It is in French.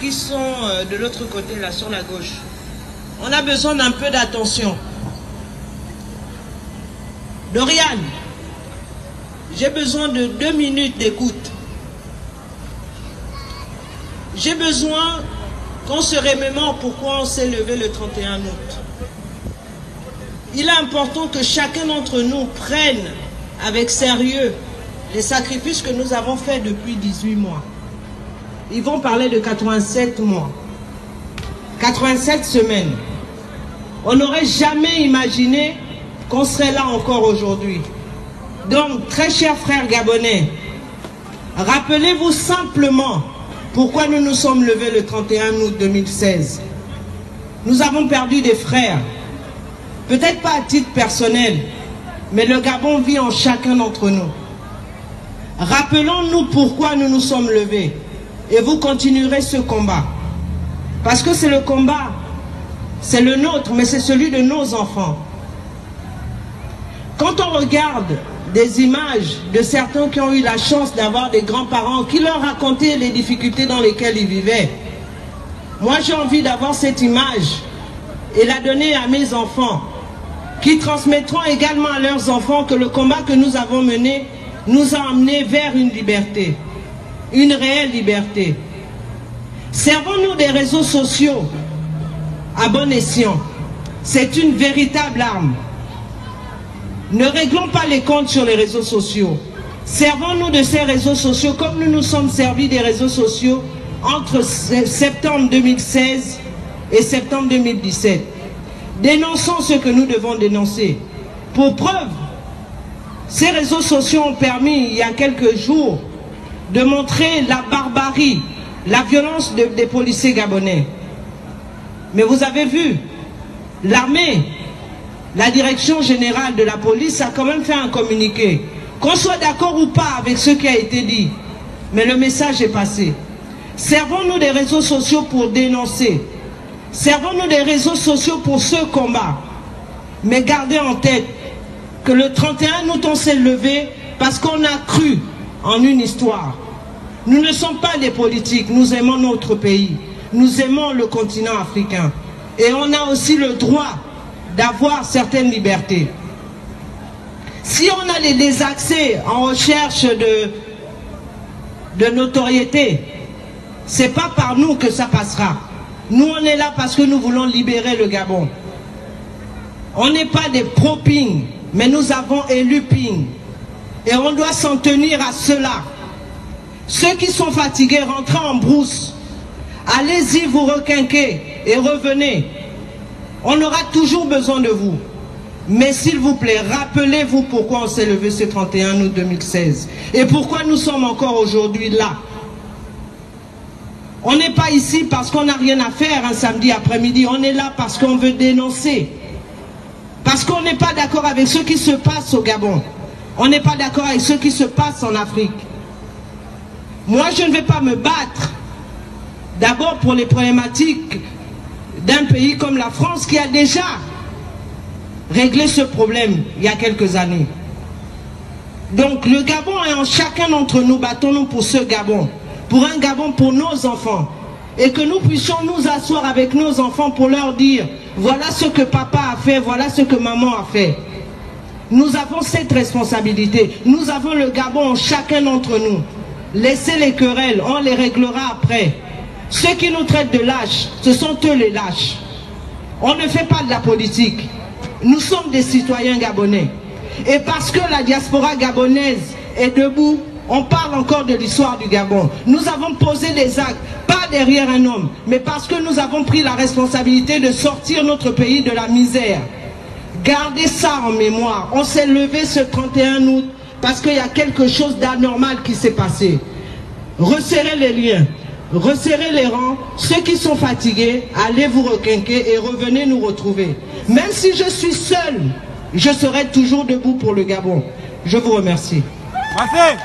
qui sont de l'autre côté, là, sur la gauche. On a besoin d'un peu d'attention. Dorian, j'ai besoin de 2 minutes d'écoute. J'ai besoin qu'on se remémore pourquoi on s'est levé le 31 août. Il est important que chacun d'entre nous prenne avec sérieux les sacrifices que nous avons faits depuis 18 mois. Ils vont parler de 87 mois, 87 semaines. On n'aurait jamais imaginé qu'on serait là encore aujourd'hui. Donc, très chers frères gabonais, rappelez-vous simplement pourquoi nous nous sommes levés le 31 août 2016. Nous avons perdu des frères, peut-être pas à titre personnel, mais le Gabon vit en chacun d'entre nous. Rappelons-nous pourquoi nous nous sommes levés et vous continuerez ce combat. Parce que c'est le combat, c'est le nôtre, mais c'est celui de nos enfants. Quand on regarde des images de certains qui ont eu la chance d'avoir des grands-parents qui leur racontaient les difficultés dans lesquelles ils vivaient, moi j'ai envie d'avoir cette image et la donner à mes enfants, qui transmettront également à leurs enfants que le combat que nous avons mené nous a emmenés vers une liberté, une réelle liberté. Servons-nous des réseaux sociaux à bon escient. C'est une véritable arme. Ne réglons pas les comptes sur les réseaux sociaux. Servons-nous de ces réseaux sociaux comme nous nous sommes servis des réseaux sociaux entre septembre 2016 et septembre 2017. Dénonçons ce que nous devons dénoncer. Pour preuve, ces réseaux sociaux ont permis, il y a quelques jours, de montrer la barbarie, la violence des policiers gabonais. Mais vous avez vu, l'armée, la direction générale de la police a quand même fait un communiqué. Qu'on soit d'accord ou pas avec ce qui a été dit, mais le message est passé. Servons-nous des réseaux sociaux pour dénoncer. Servons-nous des réseaux sociaux pour ce combat. Mais gardez en tête que le 31 août, on s'est levé parce qu'on a cru en une histoire. Nous ne sommes pas des politiques, nous aimons notre pays. Nous aimons le continent africain. Et on a aussi le droit d'avoir certaines libertés. Si on a des accès en recherche de notoriété, c'est pas par nous que ça passera. Nous, on est là parce que nous voulons libérer le Gabon. On n'est pas des pro-Ping, mais nous avons élu Ping. Et on doit s'en tenir à cela. Ceux qui sont fatigués, rentrez en brousse. Allez-y, vous requinquez et revenez. On aura toujours besoin de vous. Mais s'il vous plaît, rappelez-vous pourquoi on s'est levé ce 31 août 2016. Et pourquoi nous sommes encore aujourd'hui là. On n'est pas ici parce qu'on n'a rien à faire un samedi après-midi. On est là parce qu'on veut dénoncer. Parce qu'on n'est pas d'accord avec ce qui se passe au Gabon. On n'est pas d'accord avec ce qui se passe en Afrique. Moi, je ne vais pas me battre. D'abord pour les problématiques d'un pays comme la France qui a déjà réglé ce problème il y a quelques années. Donc le Gabon est en chacun d'entre nous. Battons-nous pour ce Gabon. Pour un Gabon pour nos enfants. Et que nous puissions nous asseoir avec nos enfants pour leur dire voilà ce que papa a fait, voilà ce que maman a fait. Nous avons cette responsabilité. Nous avons le Gabon en chacun d'entre nous. Laissez les querelles, on les réglera après. Ceux qui nous traitent de lâches, ce sont eux les lâches. On ne fait pas de la politique. Nous sommes des citoyens gabonais. Et parce que la diaspora gabonaise est debout, on parle encore de l'histoire du Gabon. Nous avons posé des actes, pas derrière un homme, mais parce que nous avons pris la responsabilité de sortir notre pays de la misère. Gardez ça en mémoire. On s'est levé ce 31 août parce qu'il y a quelque chose d'anormal qui s'est passé. Resserrez les liens. Resserrez les rangs, ceux qui sont fatigués, allez vous requinquer et revenez nous retrouver. Même si je suis seul, je serai toujours debout pour le Gabon. Je vous remercie. Merci.